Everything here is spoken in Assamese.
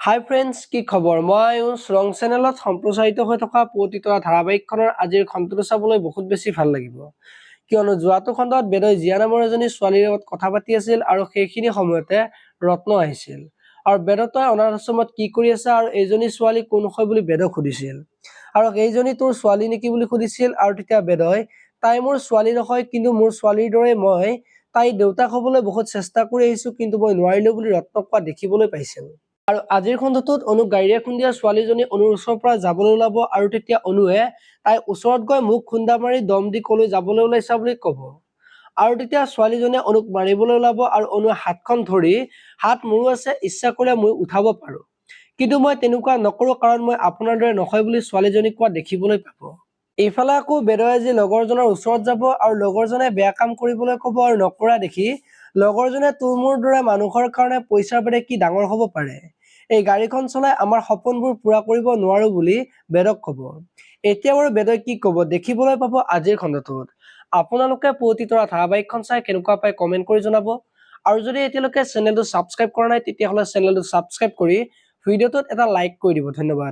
হাই ফ্ৰেণ্ডছ, কি খবৰ? মই শ্ৰং চেনেলত সম্প্ৰচাৰিত হৈ থকা পুৱতিতৰা ধাৰাবাহিকখনৰ আজিৰ খণ্ডটো চাবলৈ বহুত বেছি ভাল লাগিব। কিয়নো যোৱাটো খণ্ডত বেদই জিয়া নামৰ এজনী ছোৱালীৰ লগত কথা পাতি আছিল আৰু সেইখিনি সময়তে ৰত্ন আহিছিল। আৰু বেদতই অনাথ আশ্ৰমত কি কৰি আছে আৰু এইজনী ছোৱালী কোন হয় বুলি বেদক সুধিছিল। আৰু এইজনী তোৰ ছোৱালী নেকি বুলি সুধিছিল আৰু তেতিয়া বেদই তাই মোৰ ছোৱালী নহয়, কিন্তু মোৰ ছোৱালীৰ দৰে মই তাই দেউতাক হ'বলৈ বহুত চেষ্টা কৰি আহিছো, কিন্তু মই নোৱাৰিলো বুলি ৰত্নক কোৱা দেখিবলৈ পাইছিল। আৰু আজিৰ খণ্ডটোত অনুক গাড়ীৰে খুন্দিয়া ছোৱালীজনী অনুৰ ওচৰৰ পৰা যাবলৈ ওলাব আৰু তেতিয়া অনুৱে তাই ওচৰত গৈ মুখ খুন্দা মাৰি দম দি কলৈ যাবলৈ ওলাইছা বুলি কব। আৰু তেতিয়া ছোৱালীজনীয়ে অনুক মাৰিবলৈ ওলাব আৰু অনুৱে হাতখন ধৰি হাত মোৰো আছে, ইচ্ছা কৰিলে মই উঠাব পাৰো, কিন্তু মই তেনেকুৱা নকৰো কাৰণ মই আপোনাৰ দৰে নহয় বুলি ছোৱালীজনীক কোৱা দেখিবলৈ পাব। এইফালে আকৌ বেদই আজি লগৰজনৰ ওচৰত যাব আৰু লগৰজনে বেয়া কাম কৰিবলৈ কব আৰু নকৰা দেখি লগৰজনে তোৰ মোৰ দৰে মানুহৰ কাৰণে পইচাৰ বাদে কি ডাঙৰ হব পাৰে, এই গাড়ীখন চলাই আমাৰ সপোনবোৰ পুৰা কৰিব নোৱাৰো বুলি বেদক কব। এতিয়া বাৰু বেদই কি কব দেখিবলৈ পাব আজিৰ খণ্ডটোত। আপোনালোকে পুৱতিতৰা ধাৰাবাহিকখন চাই কেনেকুৱা পায় কমেন্ট কৰি জনাব। আৰু যদি এতিয়ালৈকে চেনেলটো ছাবস্ক্ৰাইব কৰা নাই তেতিয়াহ'লে চেনেলটো ছাবস্ক্ৰাইব কৰি ভিডিঅ'টোত এটা লাইক কৰি দিব। ধন্যবাদ।